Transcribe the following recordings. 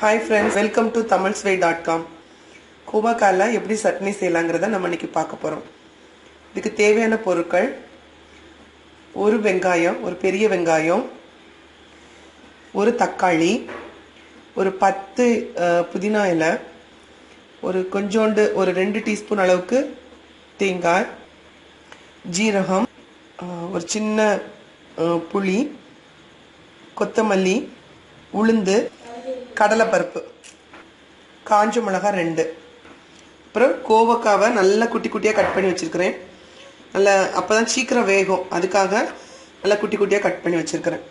Hi friends, welcome to tamilsway.com. கோவக்கால எப்படி சட்னி செய்யலாம்ங்கறத நம்ம இன்னைக்கு பார்க்க போறோம். இதுக்கு தேவையான பொருட்கள் ஒரு வெங்காயம், ஒரு பெரிய வெங்காயம், ஒரு தக்காளி, ஒரு 10 புதினா இலை, ஒரு கொஞ்சோண்டு ஒரு 2 டீஸ்பூன் அளவுக்கு தேங்காய், ஜீரகம், ஒரு சின்ன புளி, கொத்தமல்லி, உளுந்து, கடலைப்பருப்பு, காஞ்ச மிளகாய் 2, அப்புறம் கோவக்காவை நல்லா குட்டி குட்டியாக கட் பண்ணி வச்சுருக்கிறேன். நல்லா அப்போ தான் சீக்கிரம் வேகும், அதுக்காக நல்லா குட்டி குட்டியாக கட் பண்ணி வச்சுருக்கிறேன்.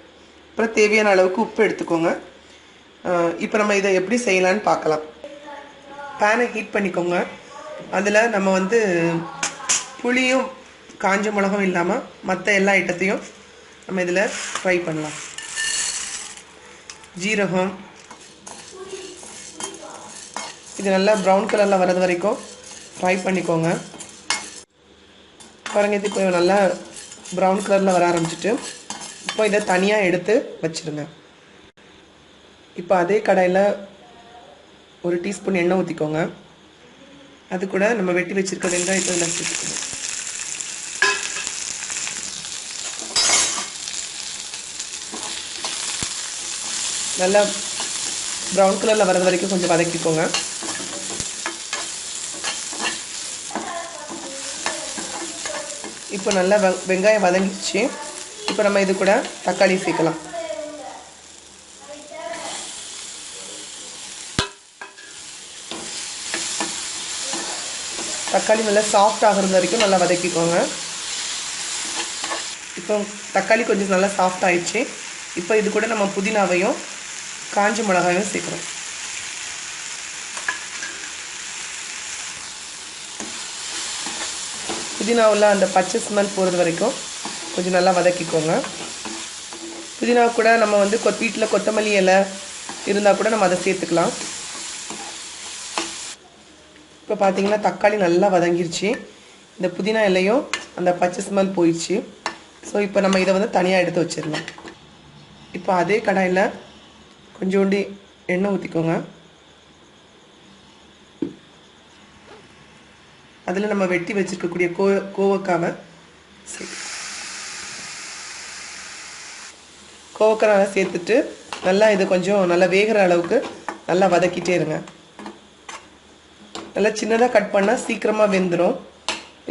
அப்புறம் தேவையான அளவுக்கு உப்பு எடுத்துக்கோங்க. இப்போ நம்ம இதை எப்படி செய்யலான்னு பார்க்கலாம். பேனை ஹீட் பண்ணிக்கோங்க. அதில் நம்ம புளியும் காஞ்ச மிளகாயும் இல்லாமல் மற்ற எல்லா ஐட்டத்தையும் நம்ம இதில் ஃப்ரை பண்ணலாம். ஜீரகம் இது நல்லா ப்ரௌன் கலரில் வரது வரைக்கும் ஃப்ரை பண்ணிக்கோங்க. பாருங்கள், இது இப்போ நல்லா ப்ரௌன் கலரில் வர ஆரம்பிச்சிட்டு இப்போ இதை தனியாக எடுத்து வச்சுருங்க. இப்போ அதே கடாயில் ஒரு டீஸ்பூன் எண்ணெய் ஊற்றிக்கோங்க. அது கூட நம்ம வெட்டி வச்சுருக்க வெங்காயத்தை இதில் சேர்த்துக்கணும். நல்லா ப்ரௌன் கலரில் வரது வரைக்கும் கொஞ்சம் வதக்கிக்கோங்க. இப்போ நல்லா வெங்காயம் வதங்கிடுச்சு. இப்போ நம்ம இது கூட தக்காளி சேர்க்கலாம். தக்காளி நல்லா சாஃப்ட் ஆகிறது வரைக்கும் நல்லா வதக்கிக்கோங்க. இப்போ தக்காளி கொஞ்சம் நல்லா சாஃப்ட் ஆயிடுச்சு. இப்போ இது கூட நம்ம புதினாவையும் காஞ்ச மிளகாயும் சேர்க்குறோம். புதினாவில் அந்த பச்சை ஸ்மெல் போகிறது வரைக்கும் கொஞ்சம் நல்லா வதக்கிக்கோங்க. புதினா கூட நம்ம வீட்டில் கொத்தமல்லி இலை இருந்தால் கூட நம்ம அதை சேர்த்துக்கலாம். இப்போ பார்த்தீங்கன்னா தக்காளி நல்லா வதங்கிருச்சு. இந்த புதினா இலையும் அந்த பச்சை ஸ்மெல் போயிடுச்சு. ஸோ இப்போ நம்ம இதை தனியாக எடுத்து வச்சிடலாம். இப்போ அதே கடாயில் கொஞ்சோண்டு எண்ணெய் ஊற்றிக்கோங்க. அதில் நம்ம வெட்டி வச்சுருக்கக்கூடிய கோவக்காவை கோவக்காவை சேர்த்துட்டு நல்லா இது கொஞ்சம் நல்லா வேகிற அளவுக்கு நல்லா வதக்கிட்டே இருங்க. நல்லா சின்னதாக கட் பண்ணால் சீக்கிரமாக வெந்துடும்,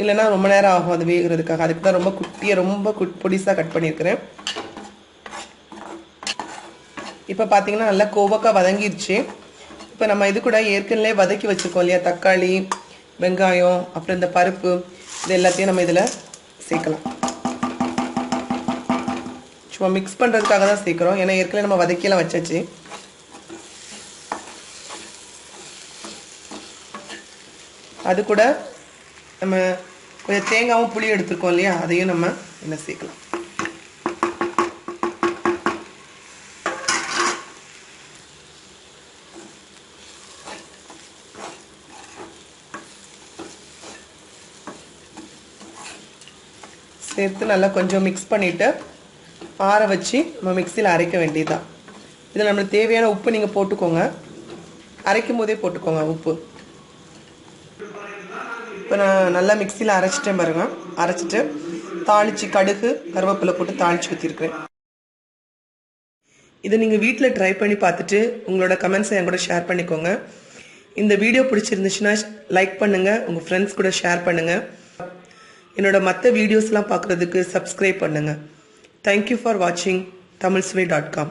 இல்லைன்னா ரொம்ப நேரம் ஆகும் அது வேகிறதுக்காக. அதுக்கு தான் ரொம்ப குட்டியாக ரொம்ப பொடிசாக கட் பண்ணியிருக்கிறேன். இப்போ பார்த்தீங்கன்னா நல்லா கோவக்காய் வதங்கிடுச்சு. இப்போ நம்ம இது கூட ஏற்கனவே வதக்கி வச்சுருக்கோம் இல்லையா, தக்காளி, வெங்காயம், அப்புறம் இந்த பருப்பு, இது எல்லாத்தையும் நம்ம இதில் சேர்க்கலாம். சும்மா மிக்ஸ் பண்ணுறதுக்காக தான் சேர்க்குறோம், ஏன்னா ஏற்கனவே நம்ம வதக்கியெல்லாம் வச்சாச்சு. அது கூட நம்ம கொஞ்சம் தேங்காயும் புளி எடுத்துருக்கோம் இல்லையா, அதையும் நம்ம என்ன சேர்க்கலாம். சேர்த்து நல்லா கொஞ்சம் மிக்ஸ் பண்ணிவிட்டு ஆற வச்சு நம்ம மிக்சியில் அரைக்க வேண்டியதுதான். இதில் நம்மளுக்கு தேவையான உப்பு நீங்கள் போட்டுக்கோங்க, அரைக்கும் போதே போட்டுக்கோங்க உப்பு. இப்போ நான் நல்லா மிக்சியில் அரைச்சிட்டேன் பாருங்கள். அரைச்சிட்டு தாளித்து கடுகு கருவேப்பிலை போட்டு தாளித்து ஊற்றிருக்கிறேன். இதை நீங்கள் வீட்டில் ட்ரை பண்ணி பார்த்துட்டு உங்களோட கமெண்ட்ஸை என் கூட ஷேர் பண்ணிக்கோங்க. இந்த வீடியோ பிடிச்சிருந்துச்சுன்னா லைக் பண்ணுங்கள், உங்கள் ஃப்ரெண்ட்ஸ் கூட ஷேர் பண்ணுங்கள். என்னோட மற்ற வீடியோஸ்லாம் பார்க்குறதுக்கு சப்ஸ்கிரைப் பண்ணுங்கள். தேங்க்யூ ஃபார் வாட்சிங் tamilsway.com.